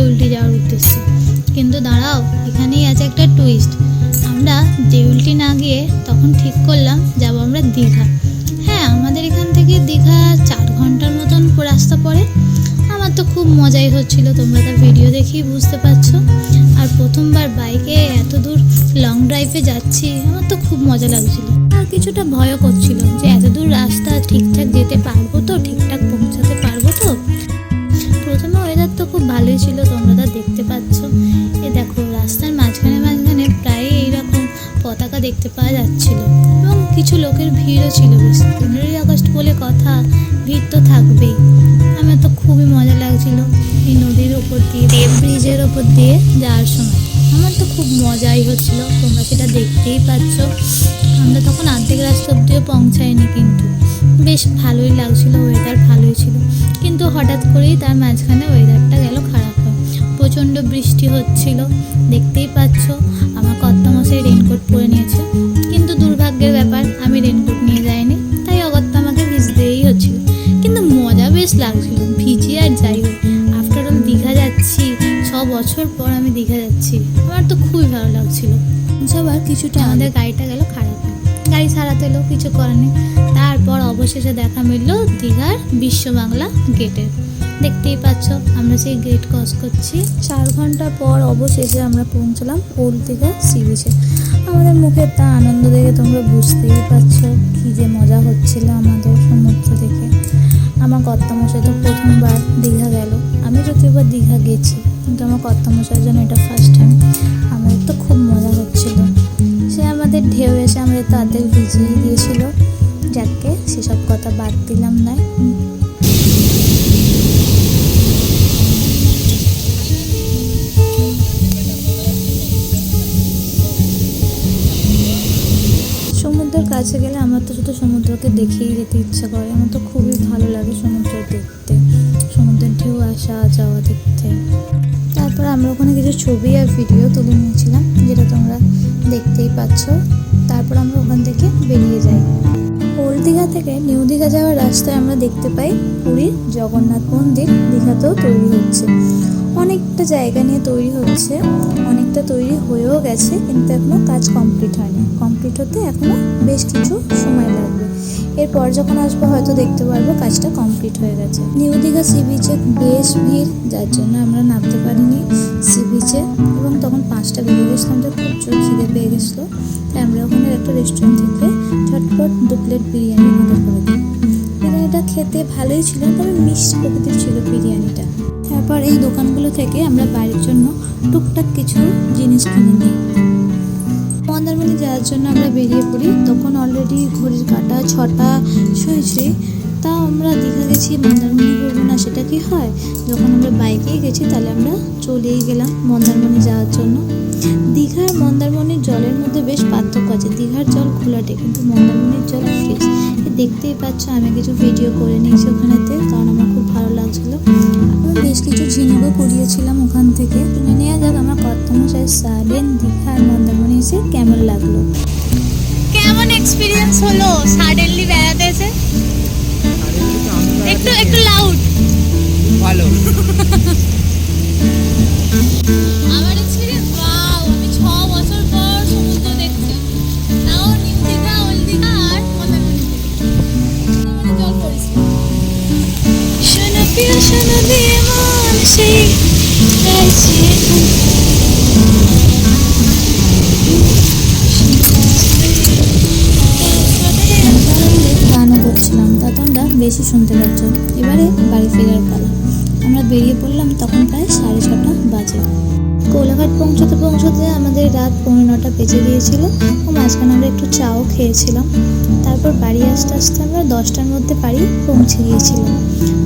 দেউলটি যাওয়ার উদ্দেশ্যে। কিন্তু দাঁড়াও, এখানেই আছে একটা টুইস্ট। আমরা দেউলটি না গিয়ে তখন ঠিক করলাম যাব আমরা দীঘা। হ্যাঁ, আমাদের এখান থেকে দীঘা 4 ঘন্টার মতন রাস্তা পড়ে। আমার তো খুব মজাই হচ্ছিল, তোমরা তো ভিডিও দেখেই বুঝতে পারছো। আর প্রথমবার বাইকে এত দূর লং ড্রাইভে যাচ্ছি, আমার তো খুব মজা লাগছিল। আর কিছুটা ভয়ও করছিল যে এত দূর রাস্তা ঠিকঠাক যেতে পারবো তো, ঠিকঠাক পৌঁছাতে পারবো তো। প্রথমে ওয়েদার তো খুব ভালোই ছিল, তোমরা তা দেখতে পাচ্ছ। এ দেখো, রাস্তার মাঝখানে মাঝখানে প্রায় এইরকম পতাকা দেখতে পাওয়া যাচ্ছিল এবং কিছু লোকের ভিড়ও ছিল বেশ। 15ই আগস্ট বলে কথা, ভিড় তো থাকবেই। আমার তো খুবই মজা লাগছিল এই নদীর ওপর দিয়ে, ব্রিজের ওপর দিয়ে যাওয়ার সময়। আমার তো খুব মজাই হচ্ছিল, তোমরা সেটা দেখতেই পাচ্ছ। আমরা তখন অর্ধেক রাস্তা অব্দিও পৌঁছাইনি, কিন্তু বেশ ভালোই লাগছিল, ওয়েদার ভালোই ছিল। কিন্তু হঠাৎ করেই তার মাঝখানে ওয়েদারটা গেল খারাপ হয়, প্রচণ্ড বৃষ্টি হচ্ছিল। দেখতেই পাচ্ছ আমার কর্তামশাই রেনকোট পরে নিয়েছে, কিন্তু দুর্ভাগ্যের ব্যাপার আমি রেনকোট নিয়ে যাইনি, তাই অগত্যা আমাকে ভিজতেই হচ্ছিল। কিন্তু মজা বেশ লাগছিল, ভিজি আর যাই হোক। আফটার অল দীঘা যাচ্ছি, 6 বছর পর আমি দীঘা যাচ্ছি, আমার তো খুবই ভালো লাগছিল। সবার কিছুটা আমাদের গাড়িটা গেল খারাপ হয়, গাড়ি সারাতে এলো, কিছু করার নেই। তারপর অবশেষে দেখা মিলল দীঘার বিশ্ব বাংলা গেটের। দেখতেই পাচ্ছ আমরা সেই গেট ক্রস করছি। 4 ঘন্টা পর অবশেষে আমরা পৌঁছলাম ওল্ড দীঘা সি বিচে। আমাদের মুখের তা আনন্দ দেখে তোমরা বুঝতেই পারছো কী যে মজা হচ্ছিল আমাদের সমুদ্র দেখে। আমার কর্তামশাই তো প্রথমবার দীঘা গেল, আমি যতবার দীঘা গেছি, কিন্তু আমার কর্তামশাইয়ের জন্য এটা ফার্স্ট টাইম। আমাদের তো খুব মজা হচ্ছিল। সে আমাদের ঢেউ এসে আমাদের তো অর্ধেক ভিজিয়ে দিয়েছিল, যাকে সেসব কথা বাদ দিলাম না। সমুদ্রের কাছে গেলে আমার তো শুধু সমুদ্রকে দেখেই যেতে ইচ্ছা করে। আমার তো খুবই ভালো লাগে সমুদ্র দেখতে, সমুদ্রের ঢেউ আসা যাওয়া দেখতে। তারপর আমরা ওখানে কিছু ছবি আর ভিডিও তুলে নিয়েছিলাম, যেটা তোমরা দেখতেই পাচ্ছ। তারপর আমরা ওখান থেকে বেরিয়ে যাই। ওল্ড দীঘা থেকে নিউ দীঘা যাওয়ার রাস্তায় আমরা দেখতে পাই পুরীর জগন্নাথ মন্দির দীঘাতেও তৈরি হচ্ছে। অনেকটা জায়গা নিয়ে তৈরি হচ্ছে, অনেকটা তৈরি হয়েও গেছে, কিন্তু এখনও কাজ কমপ্লিট হয়নি। কমপ্লিট হতে এখনও বেশ কিছু সময় লাগবে। এরপর যখন আসবো হয়তো দেখতে পারবো কাজটা কমপ্লিট হয়ে গেছে। নিউ দীঘা সি বিচে বেশ ভিড়, যার জন্য আমরা নামতে পারিনি সি বিচে। এবং তখন 5টা বেজে গেছিলো, আমাদের প্রচুর খিদে পেয়ে গেছিলো, তাই আমরা ওখানে একটা রেস্টুরেন্ট থেকে ঝটপট 2 প্লেট বিরিয়ানি অর্ডার করে দিই। বিরিয়ানিটা খেতে ভালোই ছিল, তবে মিষ্টি প্রকৃতির ছিল বিরিয়ানিটা। তারপর এই দোকানগুলো থেকে আমরা বাড়ির জন্য টুকটাক কিছু জিনিস কিনে নিই। মন্দারমণি যাওয়ার জন্য আমরা বেরিয়ে পড়ি। তখন অলরেডি ঘড়ির কাঁটা 6টা ছুঁয়েছে। তাও আমরা দীঘা গেছি, মন্দারমণি ঘুরবো না, সেটা কি হয়? যখন আমরা বাইকেই গেছি তাহলে আমরা চলেই গেলাম মন্দারমণি যাওয়ার জন্য। দীঘার মন্দারমণির জলের মধ্যে বেশ পার্থক্য আছে। দীঘার জল ঘোলাটে, কিন্তু মন্দারমণির জল ফ্রেশ। দেখতেই পাচ্ছ আমি কিছু ভিডিও করে নিয়েছি ওখানেতে, কারণ আমার খুব ভালো লাগছিলো। আমি বেশ কিছু ঝিনুকও করিয়েছিলাম ওখান থেকে। কিনে নেওয়া যাক আমার কর্তামশাই সাডেন দীঘার মন্দারমণি এসে কেমন লাগলো, কেমন এক্সপিরিয়েন্স হলো সাডেনলি বেড়াতে এসে? একটু লাউড। ভালো। আমার এক্সপিরিয়েন্স ওয়াও, আমি 6 বছর পর সমুদ্র দেখছি, তাও নিউ দীঘা, ওল্ড দীঘা আর মন্দারমণি। জল পরিষ্কার। শোনো প্রিয়, শোনো দিয়ে মন সেই গাইছে গানও করছিলাম, তা তোমরা বেশি শুনতে পাচ্ছ। এবারে বাড়ি ফেরার পালা। আমরা বেরিয়ে পড়লাম, তখন প্রায় 6:30 বাজে। কোলাঘাট পৌঁছতে পৌঁছতে আমাদের রাত 9:15 বেজে গিয়েছিল। ও মাঝখানে আমরা একটু চাও খেয়েছিলাম। তারপর বাড়ি আসতে আসতে আমরা 10টার মধ্যে বাড়ি পৌঁছে গিয়েছিলাম।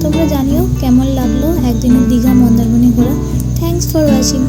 তোমরা জানিও কেমন লাগলো একদিনের দীঘা মন্দারমণি ঘোরা। Thanks for watching.